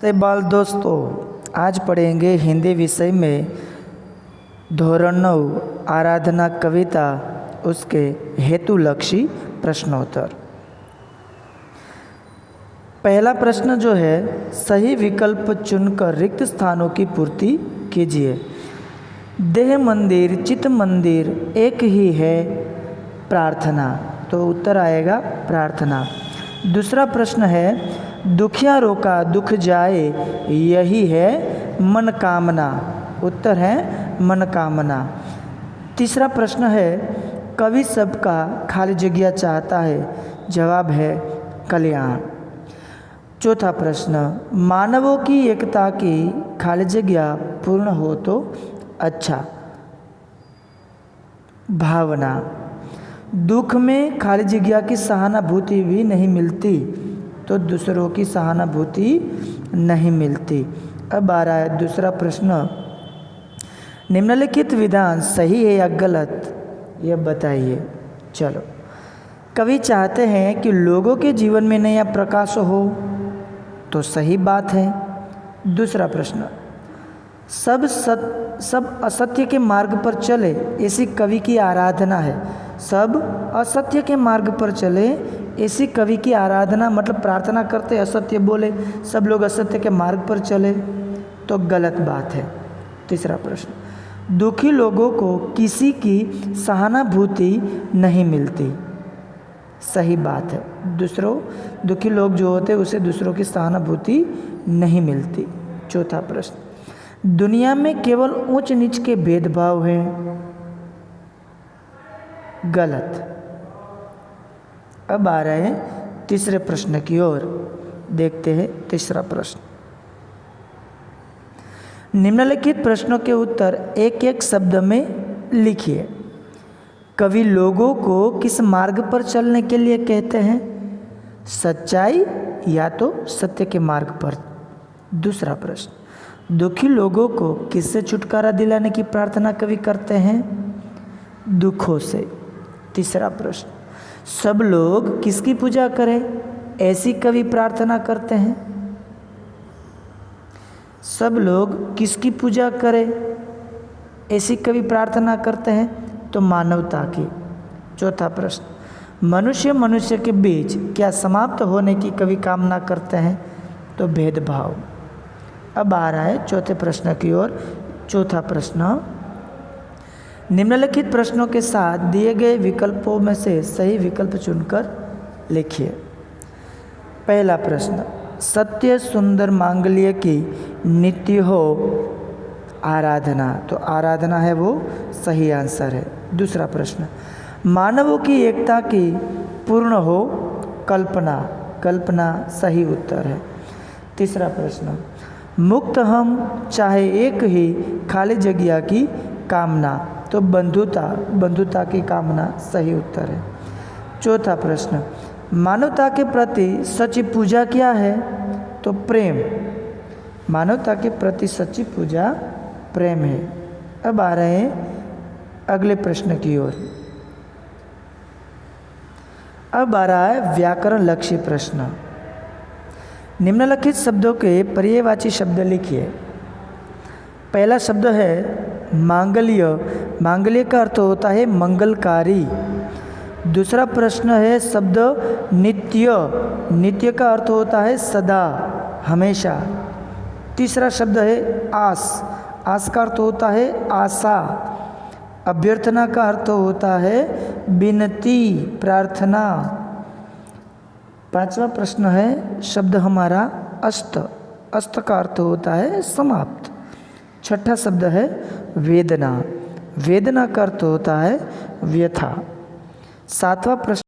तो बाल दोस्तों, आज पढ़ेंगे हिंदी विषय में धोरण 9 आराधना कविता उसके हेतुलक्षी प्रश्नोत्तर। पहला प्रश्न जो है, सही विकल्प चुनकर रिक्त स्थानों की पूर्ति कीजिए। देह मंदिर चित्त मंदिर एक ही है प्रार्थना, तो उत्तर आएगा प्रार्थना। दूसरा प्रश्न है, दुखियारों का दुख जाए यही है मन कामना, उत्तर है मन कामना। तीसरा प्रश्न है, कवि सबका खाली जगह चाहता है, जवाब है कल्याण। चौथा प्रश्न, मानवों की एकता की खाली जगह पूर्ण हो तो अच्छा, भावना। दुख में खाली जगह की सहानुभूति भी नहीं मिलती, तो दूसरों की सहानुभूति नहीं मिलती। अब आ रहा है दूसरा प्रश्न, निम्नलिखित विधान सही है या गलत, यह बताइए। चलो, कवि चाहते हैं कि लोगों के जीवन में नया प्रकाश हो, तो सही बात है। दूसरा प्रश्न, सब असत्य के मार्ग पर चले, ऐसी कवि की आराधना है। सब असत्य के मार्ग पर चले, ऐसी कवि की आराधना, मतलब प्रार्थना करते असत्य बोले, सब लोग असत्य के मार्ग पर चले, तो गलत बात है। तीसरा प्रश्न, दुखी लोगों को किसी की सहानुभूति नहीं मिलती, सही बात है। दुखी लोग जो होते हैं उसे दूसरों की सहानुभूति नहीं मिलती। चौथा प्रश्न, दुनिया में केवल ऊंच नीच के भेदभाव हैं, गलत। अब आ रहे हैं तीसरे प्रश्न की ओर, देखते हैं तीसरा प्रश्न। निम्नलिखित प्रश्नों के उत्तर एक एक शब्द में लिखिए। कवि लोगों को किस मार्ग पर चलने के लिए कहते हैं, सच्चाई या तो सत्य के मार्ग पर। दूसरा प्रश्न, दुखी लोगों को किससे छुटकारा दिलाने की प्रार्थना कवि करते हैं, दुखों से। तीसरा प्रश्न, सब लोग किसकी पूजा करें, ऐसी कवि प्रार्थना करते हैं, सब लोग किसकी पूजा करें, ऐसी कवि प्रार्थना करते हैं, तो मानवता की। चौथा प्रश्न, मनुष्य के बीच क्या समाप्त होने की कवि कामना करते हैं, तो भेदभाव। अब आ रहा है चौथे प्रश्न की ओर। चौथा प्रश्न, निम्नलिखित प्रश्नों के साथ दिए गए विकल्पों में से सही विकल्प चुनकर लिखिए। पहला प्रश्न, सत्य सुंदर मांगल्य की नित्य हो आराधना, तो आराधना है वो सही आंसर है। दूसरा प्रश्न, मानवों की एकता की पूर्ण हो कल्पना, कल्पना सही उत्तर है। तीसरा प्रश्न, मुक्त हम चाहे एक ही खाली जगह की कामना, तो बंधुता की कामना सही उत्तर है। चौथा प्रश्न, मानवता के प्रति सच्ची पूजा क्या है, तो प्रेम, मानवता के प्रति सच्ची पूजा प्रेम है। अब आ रहे हैं अगले प्रश्न की ओर। अब आ रहा है व्याकरण लक्षी प्रश्न। निम्नलिखित शब्दों के पर्यायवाची शब्द लिखिए। पहला शब्द है मांगल्य, मांगल्य का अर्थ होता है मंगलकारी। दूसरा प्रश्न है शब्द नित्य, नित्य का अर्थ होता है सदा, हमेशा। तीसरा शब्द है आस, आस का अर्थ होता है आशा। अभ्यर्थना का अर्थ होता है विनती, प्रार्थना। पांचवा प्रश्न है शब्द हमारा अस्त, अस्त का अर्थ होता है समाप्त। छठा शब्द है वेदना, वेदना का अर्थ होता है व्यथा। सातवां प्रश्न